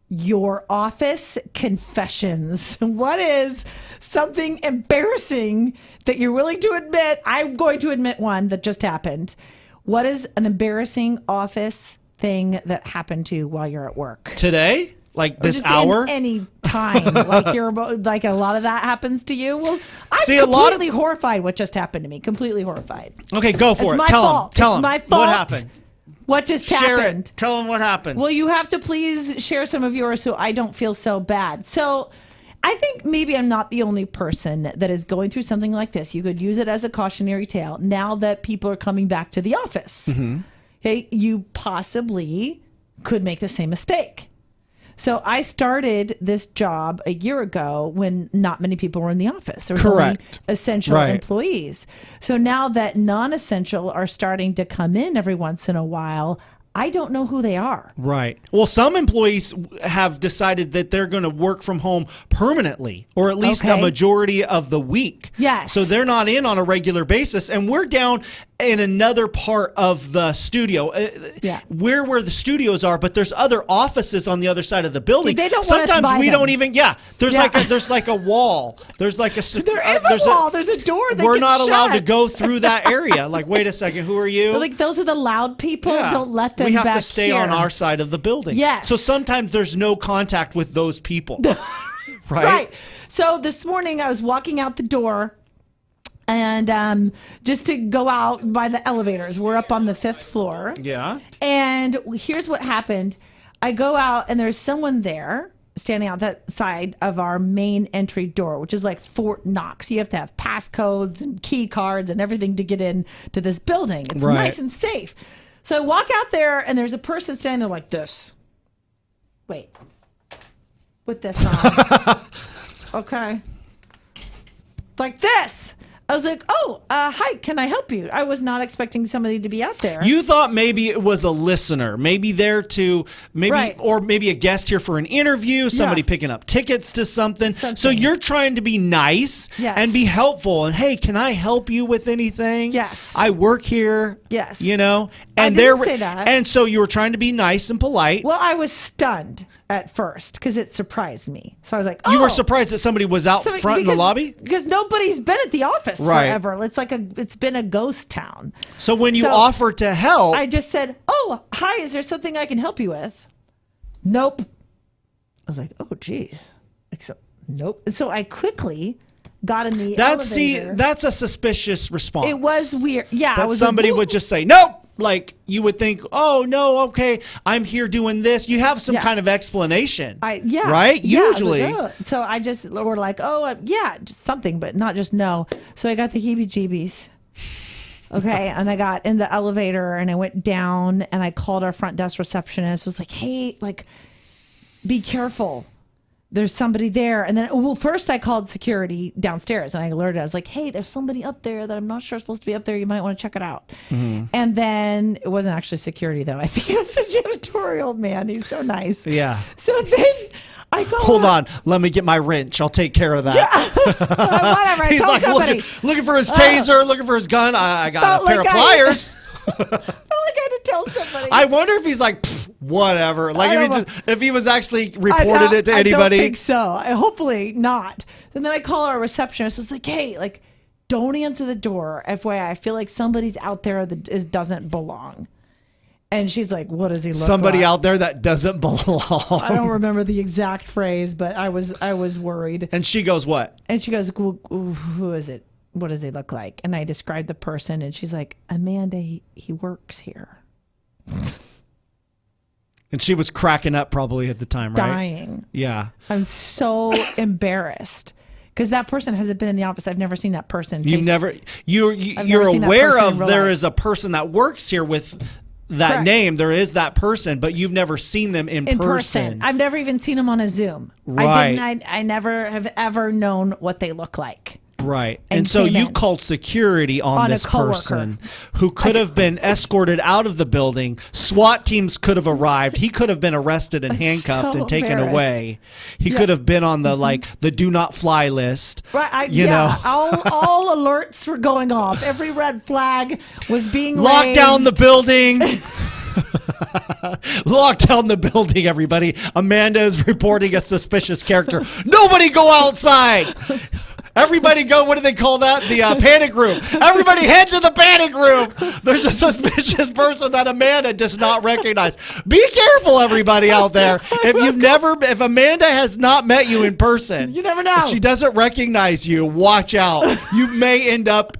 your office confessions. What is something embarrassing that you're willing to admit? I'm going to admit one that just happened. What is an embarrassing office thing that happened to you while you're at work? Today? Like this just hour? Any time. like a lot of that happens to you? Well, I'm completely horrified what just happened to me. Completely horrified. Okay, go for it. Tell them. My fault. What happened? What just Share happened? It. Tell them what happened. Well, you have to please share some of yours so I don't feel so bad. So I think maybe I'm not the only person that is going through something like this. You could use it as a cautionary tale now that people are coming back to the office. Mm-hmm. Hey, you possibly could make the same mistake. So I started this job a year ago when not many people were in the office. There was only essential employees. So now that non-essential are starting to come in every once in a while, I don't know who they are. Right. Well, some employees have decided that they're going to work from home permanently, or at least the majority of the week. Yes. So they're not in on a regular basis. And we're down in another part of the studio, where the studios are, but there's other offices on the other side of the building. They don't Sometimes want us by we them. don't even. There's like a wall. There's like a. There is a wall. There's a door. We're not allowed to go through that area. Like, wait a second, who are you? Like those are the loud people. Yeah. Don't let them. We have back to stay here on our side of the building. Yes. So sometimes there's no contact with those people. Right. So this morning I was walking out the door. And just to go out by the elevators, we're up on the 5th floor. Yeah. And here's what happened. I go out and there's someone there standing out that side of our main entry door, which is like Fort Knox. You have to have passcodes and key cards and everything to get in to this building. It's nice and safe. So I walk out there and there's a person standing there like this. Wait. With this on. Okay. Like this. I was like, hi, can I help you? I was not expecting somebody to be out there. You thought maybe it was a listener, maybe there to, or maybe a guest here for an interview, somebody picking up tickets to something. So you're trying to be nice and be helpful. And hey, can I help you with anything? Yes. I work here. Yes. You know? And I didn't say that. And so you were trying to be nice and polite. Well, I was stunned at first because it surprised me. So I was like, you were surprised that somebody was out front in the lobby? Because nobody's been at the office forever. It's been a ghost town. So when you offered to help, I just said, hi, is there something I can help you with? Nope. I was like, oh, geez. Nope. And so I quickly got in the elevator. That's a suspicious response. It was weird. Yeah. Somebody would just say, nope. Like you would think, oh no, okay, I'm here doing this. You have some kind of explanation, right? Usually, I was like, so I just were like, just something, but not just no. So I got the heebie-jeebies. Okay, and I got in the elevator and I went down and I called our front desk receptionist. Was like, hey, be careful. There's somebody there. And then, first I called security downstairs and I alerted. I was like, hey, there's somebody up there that I'm not sure is supposed to be up there. You might want to check it out. Mm-hmm. And then it wasn't actually security, though. I think it was the janitorial man. He's so nice. Yeah. So then I go, hold on. Let me get my wrench. I'll take care of that. Yeah. Whatever. He's like looking for his taser, looking for his gun. I got a pair of pliers. Felt like I had to tell somebody. I wonder if he's like, whatever. Like if he was actually reported it to anybody. I don't think so. Hopefully not. And then I call our receptionist. It's like, hey, don't answer the door. FYI, I feel like somebody's out there that doesn't belong. And she's like, what does he look like? Somebody out there that doesn't belong. I don't remember the exact phrase, but I was worried. And she goes, what? And she goes, who is it? What does he look like? And I described the person, and she's like, Amanda, he works here. And she was cracking up probably at the time, right? Dying. Yeah. I'm so embarrassed because that person hasn't been in the office. I've never seen that person. You're aware of there is a person that works here with that name. There is that person, but you've never seen them in person. I've never even seen them on a Zoom. Right. I never have ever known what they look like. Right. And so you called security on this person who could have been escorted out of the building. SWAT teams could have arrived. He could have been arrested and handcuffed and taken away. He could have been on the do not fly list. Right. You know. All alerts were going off. Every red flag was being locked down the building. Lockdown the building, everybody. Amanda is reporting a suspicious character. Nobody go outside. Everybody go, what do they call that? The panic room. Everybody head to the panic room. There's a suspicious person that Amanda does not recognize. Be careful, everybody out there. If Amanda has not met you in person, you never know. If she doesn't recognize you, watch out. You may end up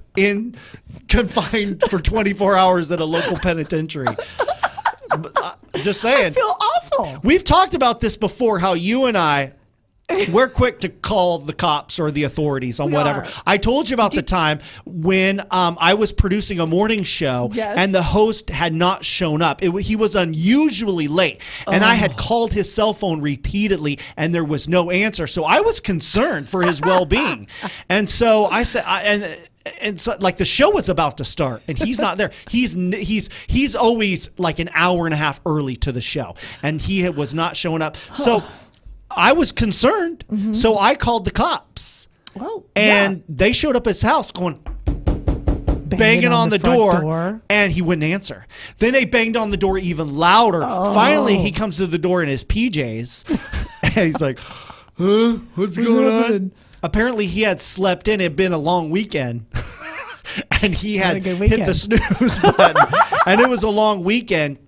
confined for 24 hours at a local penitentiary. Just saying. I feel awful. We've talked about this before, how you and we're quick to call the cops or the authorities on whatever. I told you about the time when I was producing a morning show and the host had not shown up. He was unusually late, and I had called his cell phone repeatedly, and there was no answer. So I was concerned for his well-being. And so I said, and so, like, the show was about to start and he's not there. He's always like an hour and a half early to the show, and he was not showing up. So I was concerned, so I called the cops, and they showed up at his house going, banging on the door, and he wouldn't answer. Then they banged on the door even louder. Finally, he comes to the door in his PJs, and he's like, huh? What's going on? Apparently, he had slept in. It had been a long weekend, and he had hit the snooze button, and it was a long weekend.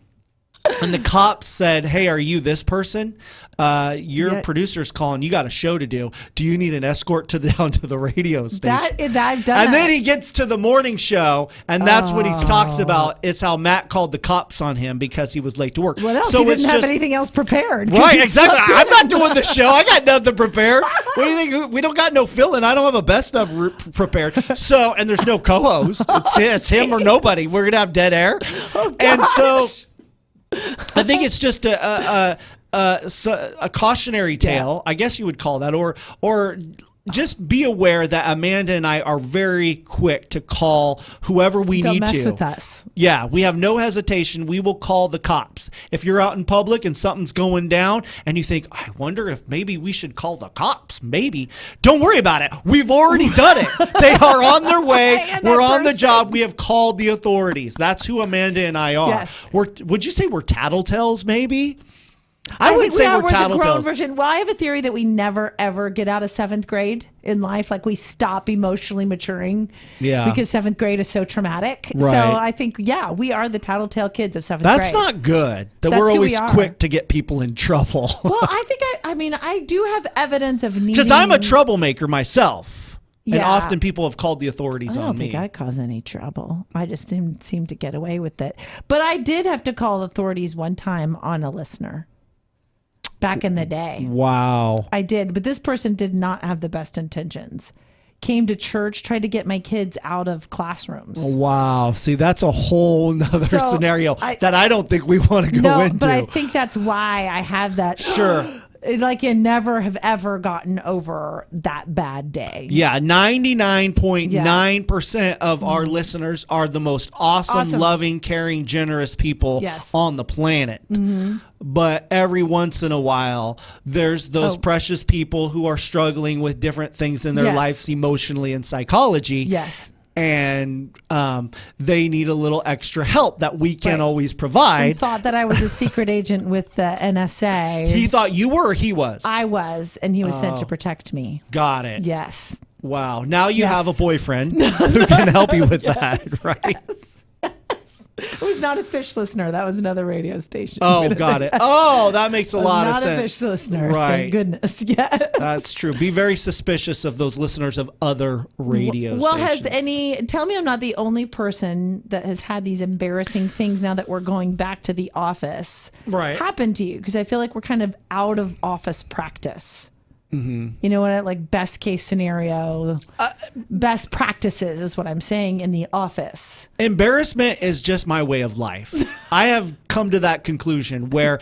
And the cops said, hey, are you this person? Your producer's calling. You got a show to do. Do you need an escort down to the radio station? I've done that. Then he gets to the morning show, and that's what he talks about, is how Matt called the cops on him because he was late to work. What else? So he didn't have anything else prepared. Right, exactly. I'm not doing the show. I got nothing prepared. What do you think? We don't got no fill-in. I don't have a best of prepared. So, and there's no co-host. It's him or nobody. We're going to have dead air. Oh, and so I think it's just a cautionary tale, I guess you would call that, or just be aware that Amanda and I are very quick to call whoever we need to. Don't mess with us. Yeah, we have no hesitation. We will call the cops. If you're out in public and something's going down and you think, I wonder if maybe we should call the cops, maybe. Don't worry about it. We've already done it. They are on their way. We're on the job. We have called the authorities. That's who Amanda and I are. Yes. Would you say we're tattletales, maybe? I would say we're tattletales. Version. Well, I have a theory that we never, ever get out of 7th grade in life. Like, we stop emotionally maturing because 7th grade is so traumatic. Right. So I think, we are the tattletale kids of 7th grade. That's not good. That we're always quick to get people in trouble. Well, I think, I do have evidence of needing... Because I'm a troublemaker myself. Yeah. And often people have called the authorities on me. I don't think I cause any trouble. I just didn't seem to get away with it. But I did have to call authorities one time on a listener. Back in the day. Wow. I did, but this person did not have the best intentions. Came to church, tried to get my kids out of classrooms. Wow. See, that's a whole nother scenario that I don't think we want to go into. But I think that's why I have that. Sure. Like, you never have ever gotten over that bad day. Yeah, 99.9% of our listeners are the most awesome, loving, caring, generous people on the planet. Mm-hmm. But every once in a while, there's those precious people who are struggling with different things in their lives emotionally and psychology. Yes. And they need a little extra help that we can't always provide. He thought that I was a secret agent with the NSA. He thought you were, or he was? I was, and he was sent to protect me. Got it. Yes. Wow. Now you have a boyfriend who can help you with that, right? Yes. It was not a Fish listener. That was another radio station. Oh, got it. Oh, that makes a lot of sense. Not a Fish listener. Right. Thank goodness. Yes. That's true. Be very suspicious of those listeners of other radio stations. Tell me I'm not the only person that has had these embarrassing things now that we're going back to the office happen to you? Because I feel like we're kind of out of office practice. Mm-hmm. You know what? Like, best case scenario, best practices is what I'm saying in the office. Embarrassment is just my way of life. I have come to that conclusion where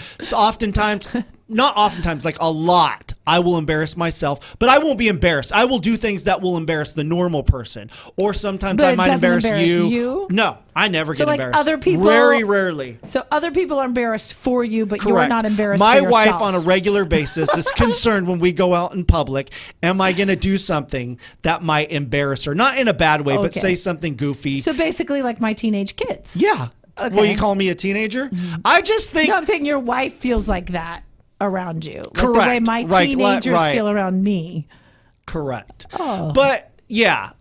not oftentimes, like a lot, I will embarrass myself, but I won't be embarrassed. I will do things that will embarrass the normal person. Or sometimes I might embarrass you. No, I never get embarrassed. Other people, very rarely. So other people are embarrassed for you, but you're not embarrassed for yourself. My wife on a regular basis is concerned when we go out in public, am I going to do something that might embarrass her? Not in a bad way, but say something goofy. So basically like my teenage kids. Yeah. Okay. Well, you call me a teenager? I just think... No, I'm saying your wife feels like that around you. Like Correct. the way my teenagers feel around me. Correct. Oh. But yeah.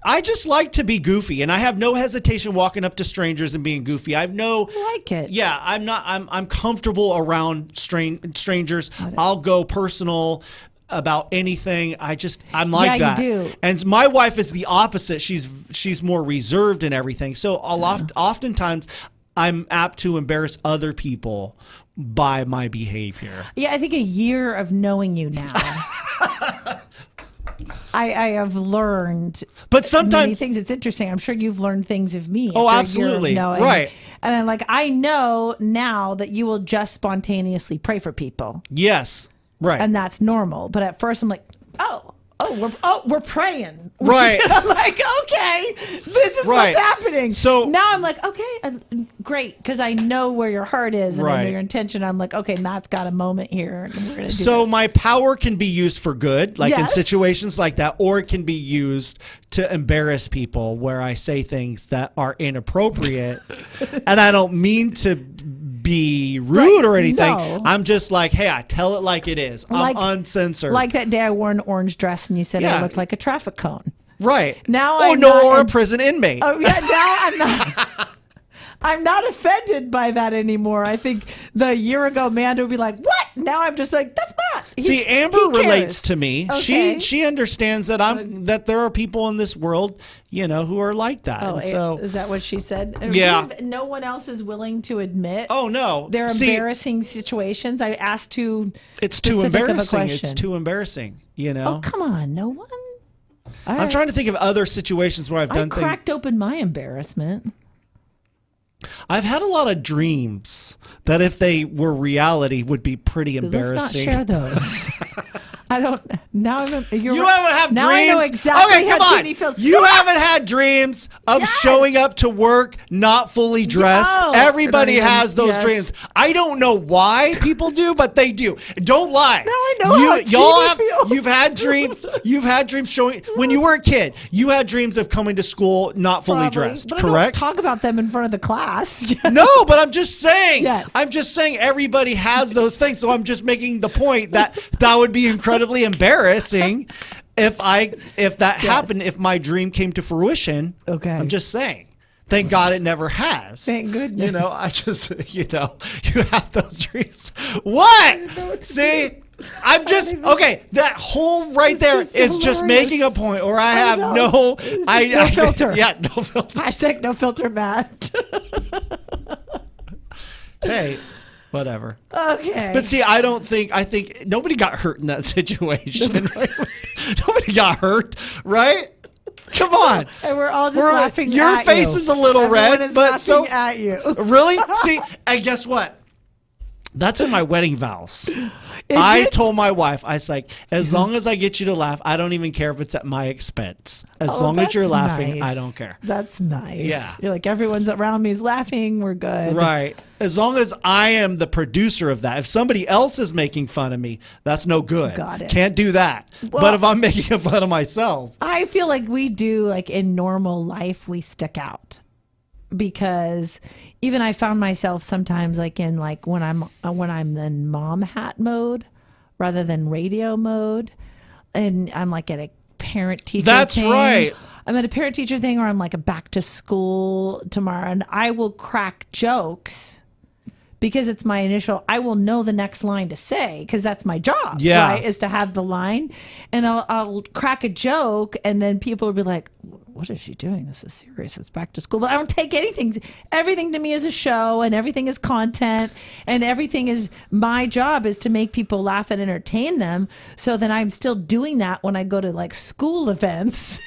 I just like to be goofy, and I have no hesitation walking up to strangers and being goofy. I like it. Yeah, I'm comfortable around strangers. I'll go personal about anything. I'm like that. You do. And my wife is the opposite. She's more reserved and everything. So oftentimes I'm apt to embarrass other people by my behavior. Yeah, I think a year of knowing you now. I have learned but sometimes many things. It's interesting. I'm sure you've learned things of me. Oh, absolutely. Right. And I'm like, I know now that you will just spontaneously pray for people. Yes. Right. And that's normal. But at first I'm like, we're praying. Right. I'm like, okay, this is what's happening. So now I'm like, okay, great. Because I know where your heart is and I know your intention. I'm like, okay, Matt's got a moment here. And we're going to do this. My power can be used for good, like in situations like that, or it can be used to embarrass people where I say things that are inappropriate. And I don't mean to be rude or anything. No. I'm just like, hey, I tell it like it is. I'm uncensored. Like that day I wore an orange dress and you said I looked like a traffic cone. Right. Now or a prison inmate. Oh yeah, now I'm not. I'm not offended by that anymore. I think the year ago Amanda would be like, "What?" Now I'm just like, "That's Matt." See, Amber relates to me. Okay. She understands that that there are people in this world, who are like that. Oh, so is that what she said? Yeah. No one else is willing to admit. Oh no, they're embarrassing situations. I asked too. It's too embarrassing. It's too embarrassing. Oh come on, no one. I'm trying to think of other situations where I've done things. I cracked open my embarrassment. I've had a lot of dreams that if they were reality would be pretty embarrassing. Let's not share those. I don't. Now I'm. You haven't had dreams. Now I know exactly okay, come how on. Jeannie feels. You haven't had dreams of showing up to work not fully dressed. No. Everybody has those dreams. I don't know why people do, but they do. Don't lie. Now I know how Jeannie feels. You've had dreams. You've had dreams showing when you were a kid. You had dreams of coming to school not fully dressed. But correct? I don't talk about them in front of the class. No, but I'm just saying. Yes. I'm just saying everybody has those things. So I'm just making the point that would be incredibly embarrassing if that happened, if my dream came to fruition. Okay. I'm just saying. Thank God it never has. Thank goodness. I just, you have those dreams. What? See? I'm just okay. That whole right there is just making a point, or I have no filter. Yeah, no filter. Hashtag no filter, Matt. Hey, whatever. Okay. But see, I think nobody got hurt in that situation. Right? Nobody got hurt, right? Come on. And we're all just laughing at you. Your face is a little red, but so at you. Really? See, and guess what? That's in my wedding vows. I told my wife, I was like, as long as I get you to laugh, I don't even care if it's at my expense. As long as you're laughing, I don't care. That's nice. Yeah. You're like, everyone's around me is laughing. We're good. Right. As long as I am the producer of that. If somebody else is making fun of me, that's no good. Got it. Can't do that. Well, but if I'm making fun of myself. I feel like we do, like in normal life, we stick out. Because even I found myself sometimes like in like when I'm in mom hat mode rather than radio mode, and I'm like at a parent teacher That's thing. right. I'm at a parent teacher thing, or I'm like a back to school tomorrow, and I will crack jokes because it's my initial. I will know the next line to say because that's my job. Yeah, right, is to have the line, and I'll crack a joke, and then people will be like, what is she doing? This is serious. It's back to school. But I don't take anything. Everything to me is a show, and everything is content, and everything is my job is to make people laugh and entertain them. So then I'm still doing that when I go to like school events.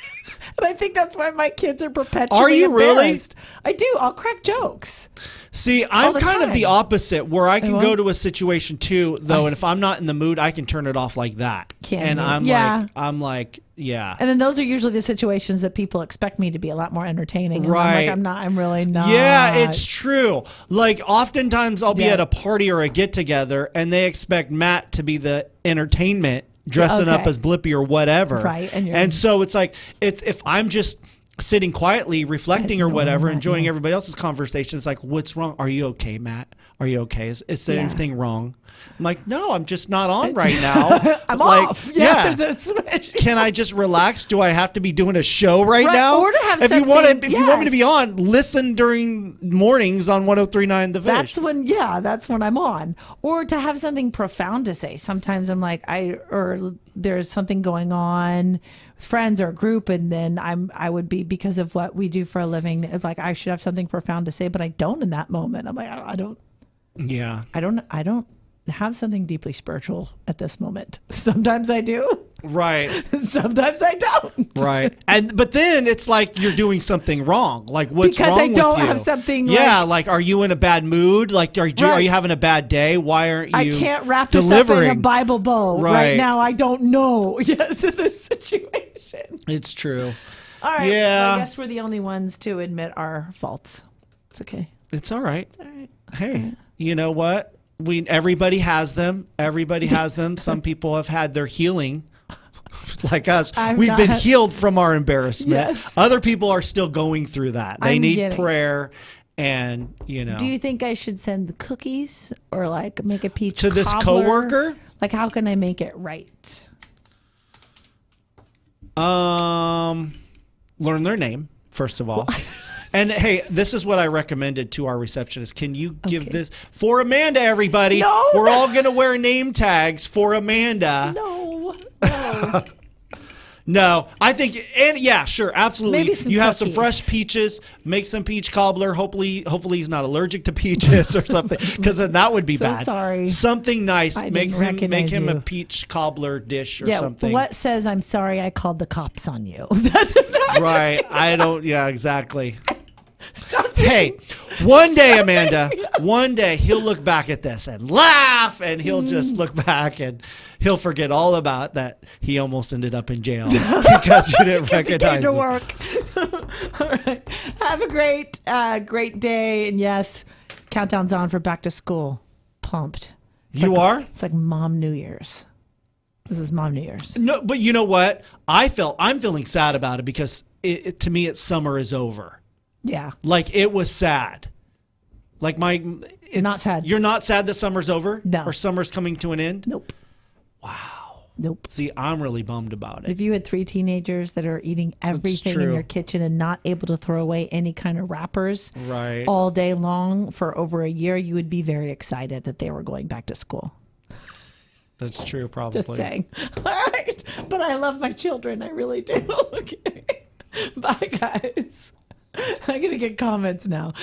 And I think that's why my kids are perpetually Are you embarrassed. really? I do. I'll crack jokes. See, I'm kind of the opposite where I can go to a situation too, though, and if I'm not in the mood, I can turn it off like that. I'm like, yeah. And then those are usually the situations that people expect me to be a lot more entertaining. And right. I'm really not. Yeah, it's true. Like oftentimes I'll be at a party or a get together and they expect Matt to be the entertainment, dressing up as Blippi or whatever. Right. And so it's like, if I'm just sitting quietly, reflecting or whatever, enjoying yeah. everybody else's conversation. It's like, what's wrong? Are you okay, Matt? Are you okay? Is there anything wrong? I'm like, no, I'm just not on right now. I'm like, off. Yeah, there's a switch. Can I just relax? Do I have to be doing a show right now? Or to have if you want to, yes. you want me to be on, listen during mornings on 103.9 The Fish. That's when I'm on. Or to have something profound to say. Sometimes I'm like, or there's something going on with friends or a group, and then I would be, because of what we do for a living, if like I should have something profound to say, but I don't in that moment. I'm like, I don't. Yeah. I don't have something deeply spiritual at this moment. Sometimes I do. Right. Sometimes I don't. Right. But then it's like you're doing something wrong. Like, what's because wrong I don't with you? have something. Yeah. Like, are you in a bad mood? Like, are you having a bad day? Why aren't you I can't wrap this up in a Bible bow right now. I don't know. Yes, in this situation. It's true. All right. Yeah. Well, I guess we're the only ones to admit our faults. It's okay. It's all right. It's all right. Hey, you know what? Everybody has them. Everybody has them. Some people have had their healing, like us. We've been healed from our embarrassment. Yes. Other people are still going through that. They need prayer, and Do you think I should send the cookies or like make a peach to this cobbler? coworker? Like, how can I make it right? Learn their name first of all. And hey, this is what I recommended to our receptionist. Can you give this for Amanda, everybody? No. We're all going to wear name tags for Amanda. No. No, I think, and yeah, sure, absolutely. Maybe some you have some cookies. fresh peaches, make some peach cobbler. Hopefully he's not allergic to peaches or something, because then that would be bad. Sorry. Something nice. Make him you. a peach cobbler dish or something. What says I'm sorry I called the cops on you? That's not right. I don't. Yeah, exactly. Hey, one day, Amanda, one day he'll look back at this and laugh, and he'll just look back and he'll forget all about that he almost ended up in jail because you didn't recognize him. Work. All right. Have a great day. And yes, countdown's on for back to school. Pumped. It's like Mom New Year's. This is Mom New Year's. No, but you know what? I'm feeling sad about it because to me, it's summer is over. Yeah. Like, it was sad. Like not sad. You're not sad that summer's over? No. Or summer's coming to an end? Nope. Wow. Nope. See, I'm really bummed about it. If you had 3 teenagers that are eating everything in your kitchen and not able to throw away any kind of wrappers all day long for over a year, you would be very excited that they were going back to school. That's true, probably. Just saying. All right. But I love my children. I really do. Okay. Bye, guys. I'm going to get comments now.